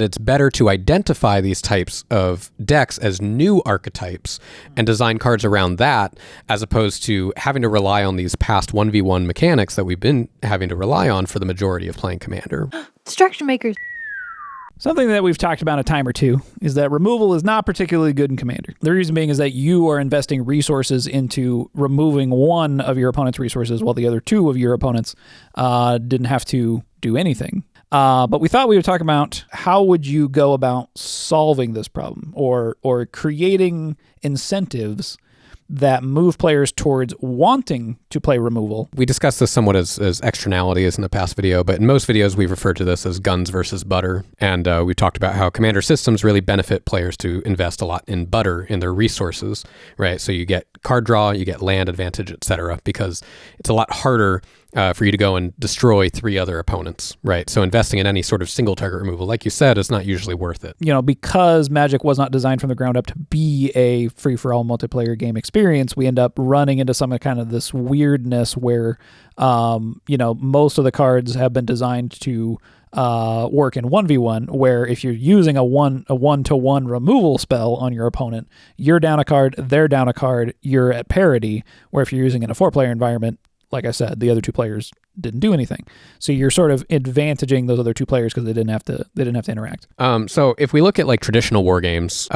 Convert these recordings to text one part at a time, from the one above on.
It's better to identify these types of decks as new archetypes and design cards around that, as opposed to having to rely on these past 1v1 mechanics that we've been having to rely on for the majority of playing Commander. Distraction makers. Something that we've talked about a time or two is that removal is not particularly good in Commander. The reason being is that you are investing resources into removing one of your opponent's resources while the other two of your opponents didn't have to do anything. But we thought we would talk about how would you go about solving this problem or creating incentives that move players towards wanting to play removal. We discussed this somewhat as externalities in the past video, but in most videos we've referred to this as guns versus butter. And we talked about how Commander systems really benefit players to invest a lot in butter in their resources, right? So you get card draw, you get land advantage, etc., because it's a lot harder for you to go and destroy 3 other opponents, right? So investing in any sort of single target removal, like you said, is not usually worth it. You know, because Magic was not designed from the ground up to be a free-for-all multiplayer game experience, we end up running into some kind of this weirdness where, most of the cards have been designed to work in 1v1, where if you're using a one-to-one removal spell on your opponent, you're down a card, they're down a card, you're at parity, where if you're using it in a 4-player environment, like I said, the other 2 players didn't do anything. So you're sort of advantaging those other 2 players because they didn't have to interact. So if we look at like traditional war games,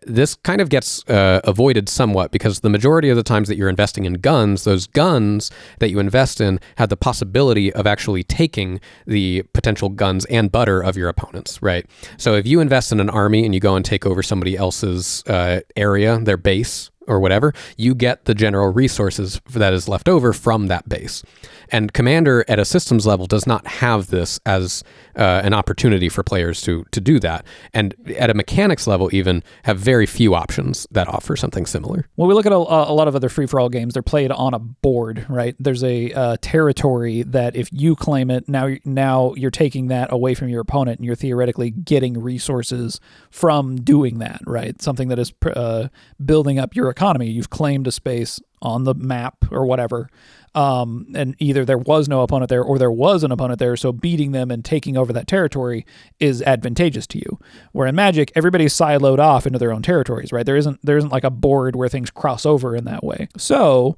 this kind of gets avoided somewhat because the majority of the times that you're investing in guns, those guns that you invest in have the possibility of actually taking the potential guns and butter of your opponents, right? So if you invest in an army and you go and take over somebody else's area, their base, or whatever, you get the general resources that is left over from that base. And Commander at a systems level does not have this as an opportunity for players to do that. And at a mechanics level even have very few options that offer something similar. When we look at a lot of other free-for-all games, they're played on a board, right? There's a territory that if you claim it, now you're taking that away from your opponent and you're theoretically getting resources from doing that, right? Something that is building up your economy. You've claimed a space on the map or whatever. And either there was no opponent there or there was an opponent there, so beating them and taking over that territory is advantageous to you. Where in Magic, everybody's siloed off into their own territories, right? There isn't like a board where things cross over in that way. So,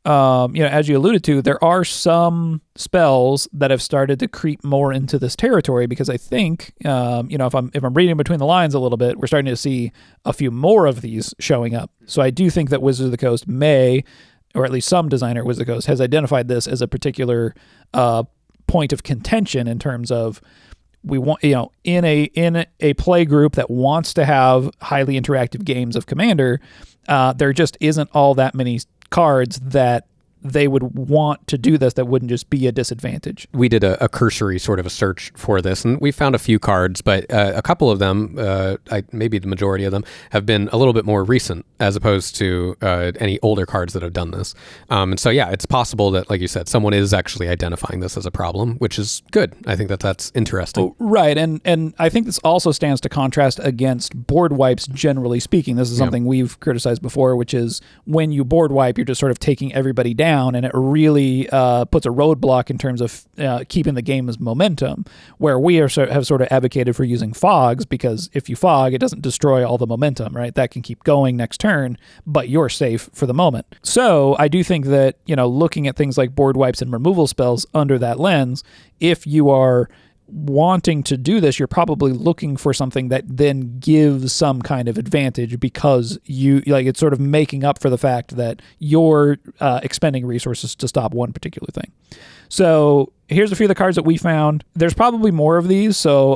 as you alluded to, there are some spells that have started to creep more into this territory because I think, if I'm reading between the lines a little bit, we're starting to see a few more of these showing up. So I do think that Wizards of the Coast may, or at least some designer at Wizards of the Coast, has identified this as a particular point of contention in terms of we want, in a play group that wants to have highly interactive games of Commander, there just isn't all that many cards that they would want to do this that wouldn't just be a disadvantage. We did a cursory sort of a search for this, and we found a few cards, but a couple of them, maybe the majority of them, have been a little bit more recent as opposed to any older cards that have done this. And so, yeah, it's possible that, like you said, someone is actually identifying this as a problem, which is good. I think that's interesting. Oh, right, and I think this also stands to contrast against board wipes, generally speaking. This is something we've criticized before, which is when you board wipe, you're just sort of taking everybody down, and it really puts a roadblock in terms of keeping the game's momentum, where we have sort of advocated for using fogs, because if you fog, it doesn't destroy all the momentum, right? That can keep going next turn, but you're safe for the moment. So I do think that, looking at things like board wipes and removal spells under that lens, if you are wanting to do this, you're probably looking for something that then gives some kind of advantage because it's sort of making up for the fact that you're expending resources to stop one particular thing. So here's a few of the cards that we found. There's probably more of these, so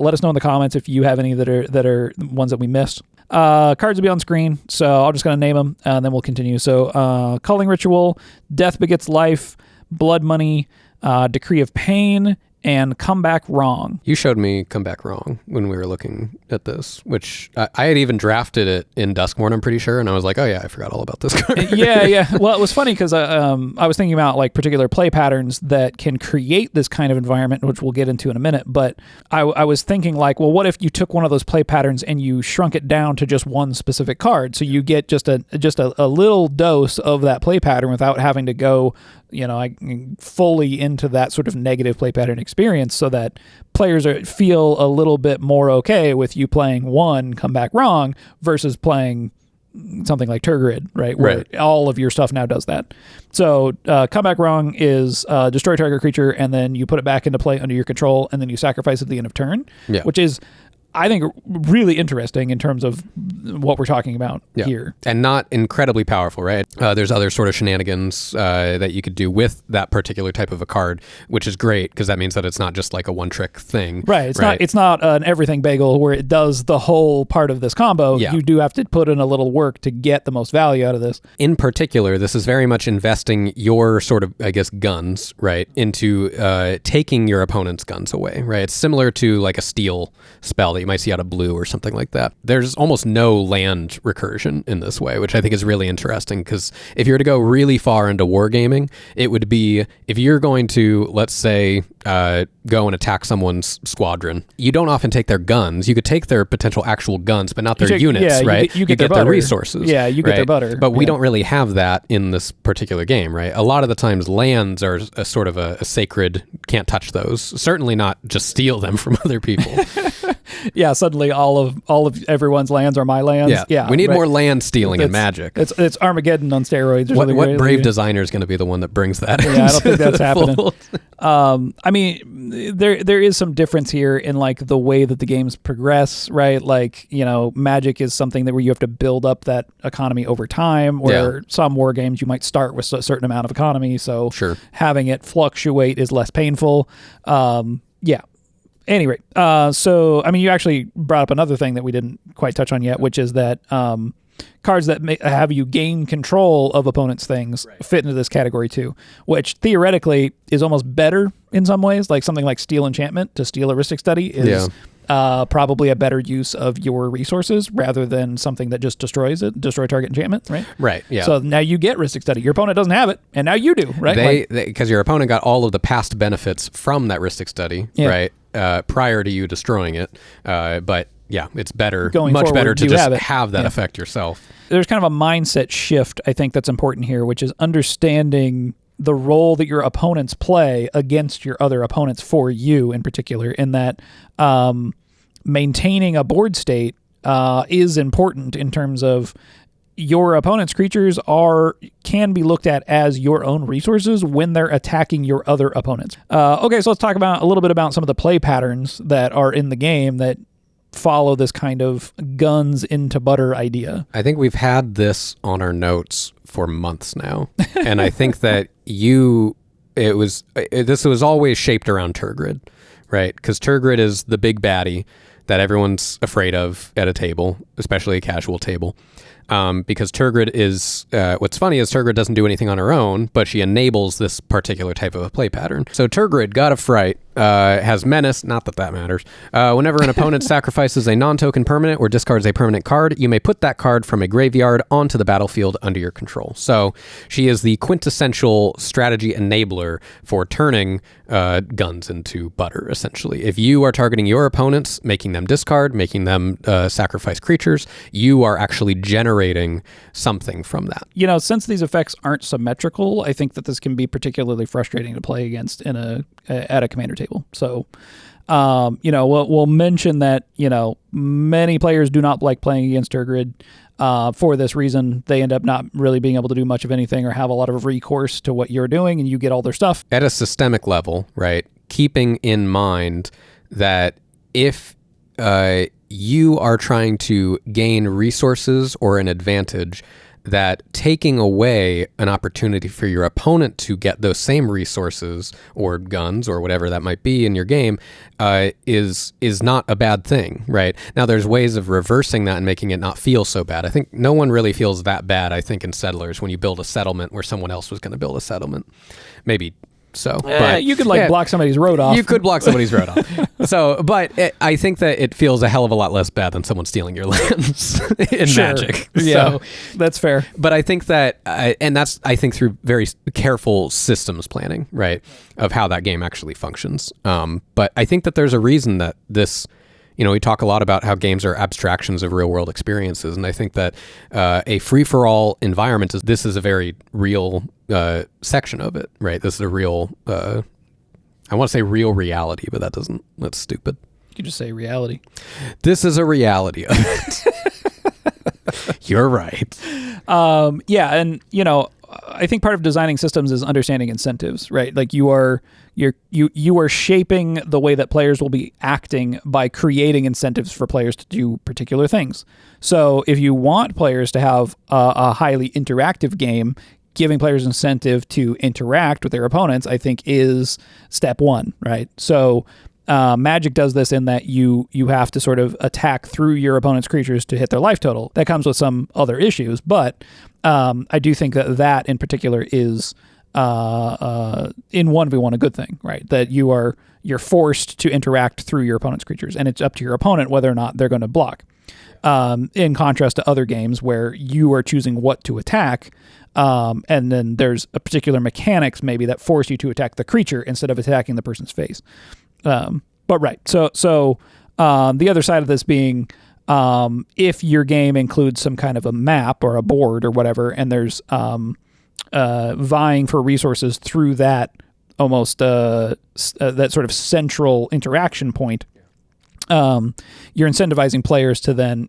let us know in the comments if you have any that are ones that we missed. Cards will be on screen, so I'm just going to name them, and then we'll continue. So Culling Ritual, Death Begets Life, Blood Money, Decree of Pain, and Come Back Wrong. You showed me Come Back Wrong when we were looking at this, which I had even drafted it in Duskmorn, I'm pretty sure, and I was like, oh yeah, I forgot all about this card. Yeah. Well, it was funny because I was thinking about like particular play patterns that can create this kind of environment, which we'll get into in a minute, but I was thinking like, well, what if you took one of those play patterns and you shrunk it down to just one specific card, so you get just a little dose of that play pattern without having to go fully into that sort of negative play pattern experience, so that players feel a little bit more okay with you playing one come back wrong versus playing something like Turgid, right? Where all of your stuff now does that. So come back wrong is destroy target creature, and then you put it back into play under your control, and then you sacrifice at the end of turn, which is, I think, really interesting in terms of what we're talking about here. And not incredibly powerful, right? There's other sort of shenanigans that you could do with that particular type of a card, which is great because that means that it's not just like a one-trick thing. Right. It's not an everything bagel where it does the whole part of this combo. Yeah. You do have to put in a little work to get the most value out of this. In particular, this is very much investing your sort of, I guess, guns, right, into taking your opponent's guns away, right? It's similar to like a steal spell that you might see out of blue or something like that. There's almost no land recursion in this way, which I think is really interesting, because if you were to go really far into wargaming, it would be, if you're going to, let's say, go and attack someone's squadron, you don't often take their guns. You could take their potential actual guns, but not their units, right? You get their resources. Yeah, you get their butter. But we don't really have that in this particular game, right? A lot of the times lands are a sort of a sacred, can't touch those. Certainly not just steal them from other people. Yeah, suddenly all of everyone's lands are my lands. Yeah, we need more land stealing in Magic. It's Armageddon on steroids. What brave designer is going to be the one that brings that? Yeah, I don't think that's happening. I mean, there is some difference here in like the way that the games progress, right? Like, Magic is something that where you have to build up that economy over time. Where some war games you might start with a certain amount of economy, so having it fluctuate is less painful. Anyway, so, I mean, you actually brought up another thing that we didn't quite touch on yet, which is that cards that have you gain control of opponents' things fit into this category too, which theoretically is almost better in some ways. Like something like Steal Enchantment to steal a Rhystic Study is probably a better use of your resources rather than something that just destroy target enchantment, right? Right, yeah. So now you get Rhystic Study. Your opponent doesn't have it, and now you do, right? Because your opponent got all of the past benefits from that Rhystic Study, right? Prior to you destroying it. But yeah, it's better, much better to just have that effect yourself. There's kind of a mindset shift, I think, that's important here, which is understanding the role that your opponents play against your other opponents for you in particular, in that maintaining a board state is important in terms of your opponent's creatures can be looked at as your own resources when they're attacking your other opponents. Okay, so let's talk about a little bit about some of the play patterns that are in the game that follow this kind of guns into butter idea. I think we've had this on our notes for months now, and I think that this was always shaped around Turgid, right? Because Turgid is the big baddie that everyone's afraid of at a table, especially a casual table. Because Turgid is, what's funny is Turgid doesn't do anything on her own, but she enables this particular type of a play pattern. So Turgid, God of Fright, has Menace, not that matters. Whenever an opponent sacrifices a non-token permanent or discards a permanent card, you may put that card from a graveyard onto the battlefield under your control. So she is the quintessential strategy enabler for turning guns into butter, essentially. If you are targeting your opponents, making them discard, making them sacrifice creatures, you are actually generating something from that. Since these effects aren't symmetrical, I think that this can be particularly frustrating to play against at a commander table. So, we'll mention that, many players do not like playing against Turgid. For this reason, they end up not really being able to do much of anything or have a lot of recourse to what you're doing, and you get all their stuff. At a systemic level, right, keeping in mind that if you are trying to gain resources or an advantage, that taking away an opportunity for your opponent to get those same resources or guns or whatever that might be in your game is not a bad thing, right? Now, there's ways of reversing that and making it not feel so bad. I think no one really feels that bad, I think, in Settlers when you build a settlement where someone else was going to build a settlement. Maybe so. But you could block somebody's road off. You could block somebody's road off. So, but I think that it feels a hell of a lot less bad than someone stealing your lands in Magic. Yeah, so, that's fair. But I think that, and that's, I think, through very careful systems planning, right, of how that game actually functions. But I think that there's a reason that this We talk a lot about how games are abstractions of real world experiences. And I think that a free-for-all environment this is a very real section of it, right? This is a real, I want to say real reality, but that's stupid. You just say reality. This is a reality of it. You're right. Yeah. And, I think part of designing systems is understanding incentives, right? Like you are shaping the way that players will be acting by creating incentives for players to do particular things. So if you want players to have a highly interactive game, giving players incentive to interact with their opponents, I think is step one, right? So Magic does this in that you have to sort of attack through your opponent's creatures to hit their life total. That comes with some other issues, but I do think that in particular is in 1v1 a good thing, right? That you're forced to interact through your opponent's creatures, and it's up to your opponent whether or not they're going to block. In contrast to other games where you are choosing what to attack, and then there's a particular mechanics maybe that force you to attack the creature instead of attacking the person's face. But right, so the other side of this being, if your game includes some kind of a map or a board or whatever, and there's vying for resources through that almost that sort of central interaction point, you're incentivizing players to then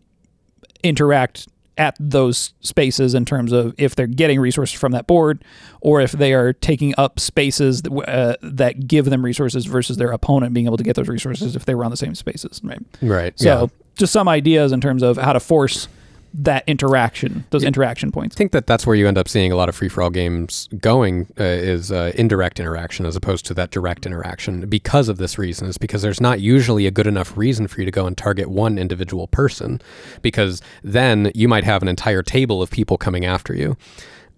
interact at those spaces in terms of if they're getting resources from that board or if they are taking up spaces that give them resources versus their opponent being able to get those resources if they were on the same spaces, right? Right. So just some ideas in terms of how to force that interaction, those interaction points. I think that's where you end up seeing a lot of free-for-all games going is indirect interaction as opposed to that direct interaction because of this reason. Is because there's not usually a good enough reason for you to go and target one individual person, because then you might have an entire table of people coming after you.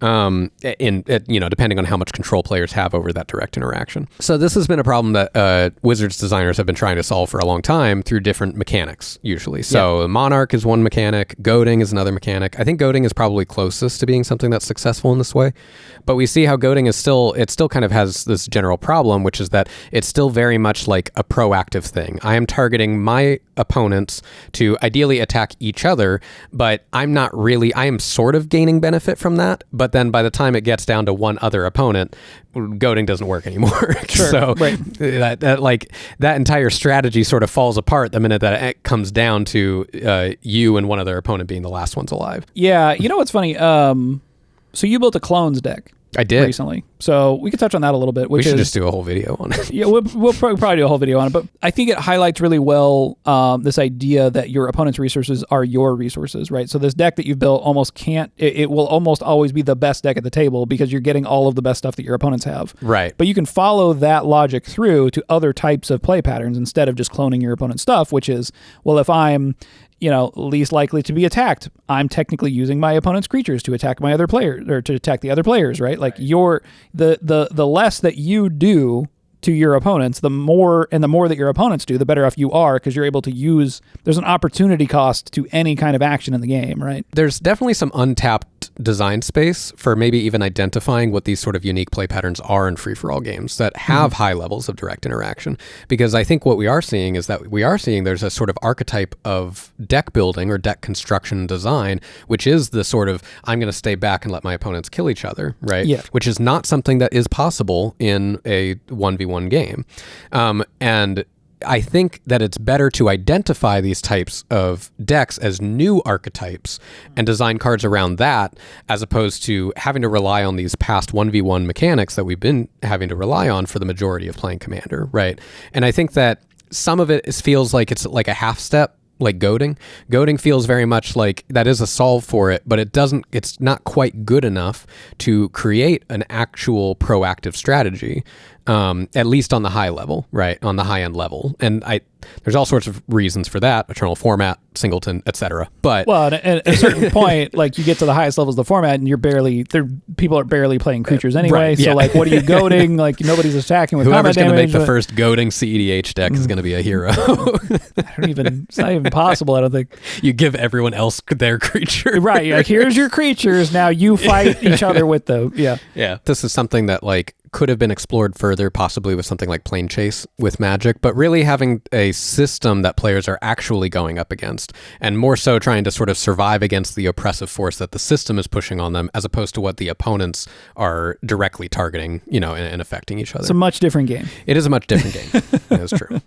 Depending on how much control players have over that direct interaction. So this has been a problem that Wizards designers have been trying to solve for a long time through different mechanics, usually. So Monarch is one mechanic, goading is another mechanic. I think goading is probably closest to being something that's successful in this way. But we see how goading is still kind of has this general problem, which is that it's still very much like a proactive thing. I am targeting my opponents to ideally attack each other, but I am sort of gaining benefit from that, but then by the time it gets down to one other opponent, goading doesn't work anymore. Sure, so right. that entire strategy sort of falls apart the minute that it comes down to you and one other opponent being the last ones alive. Yeah, you know what's funny? So you built a clones deck. I did recently, so we could touch on that a little bit. We should just do a whole video on it. Yeah, we'll probably do a whole video on it, but I think it highlights really well this idea that your opponent's resources are your resources, right? So this deck that you've built it will almost always be the best deck at the table because you're getting all of the best stuff that your opponents have. Right. But you can follow that logic through to other types of play patterns instead of just cloning your opponent's stuff, which is, well, if I'm least likely to be attacked, I'm technically using my opponent's creatures to attack my other players or to attack the other players, right? Like the less that you do to your opponents, the more that your opponents do, the better off you are because you're able to use, there's an opportunity cost to any kind of action in the game, right? There's definitely some untapped design space for maybe even identifying what these sort of unique play patterns are in free-for-all games that have high levels of direct interaction. Because I think what we are seeing is that there's a sort of archetype of deck building or deck construction design, which is the sort of, I'm going to stay back and let my opponents kill each other, right? Yeah. Which is not something that is possible in a 1v1 game. And I think that it's better to identify these types of decks as new archetypes and design cards around that as opposed to having to rely on these past 1v1 mechanics that we've been having to rely on for the majority of playing Commander, right? And I think that some of it feels like it's like a half step, like goading. Goading feels very much like that is a solve for it, but it's not quite good enough to create an actual proactive strategy. At least on the high level, right? On the high end level. And there's all sorts of reasons for that, eternal format, singleton, etc. But at a certain point, like you get to the highest levels of the format and people are barely playing creatures anyway. Right, yeah. So like, what are you goading? Like nobody's attacking with whoever's combat going to damage. make the first goading CEDH deck is going to be a hero. It's not even possible, I don't think. You give everyone else their creature. Right. Like, here's your creatures. Now you fight each other with them. Yeah. Yeah. This is something that like could have been explored further, possibly with something like Plane Chase with Magic, but really having a system that players are actually going up against, and more so trying to sort of survive against the oppressive force that the system is pushing on them, as opposed to what the opponents are directly targeting, and affecting each other. It's a much different game. It is a much different game. That is true.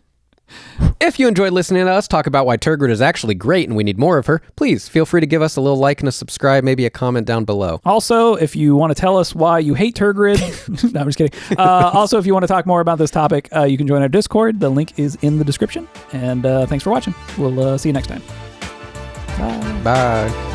If you enjoyed listening to us talk about why Turgid is actually great and we need more of her, please feel free to give us a little like and a subscribe, maybe a comment down below. Also, if you want to tell us why you hate Turgid, no, I'm just kidding. Also, if you want to talk more about this topic, you can join our Discord. The link is in the description. And thanks for watching. We'll see you next time. Bye. Bye.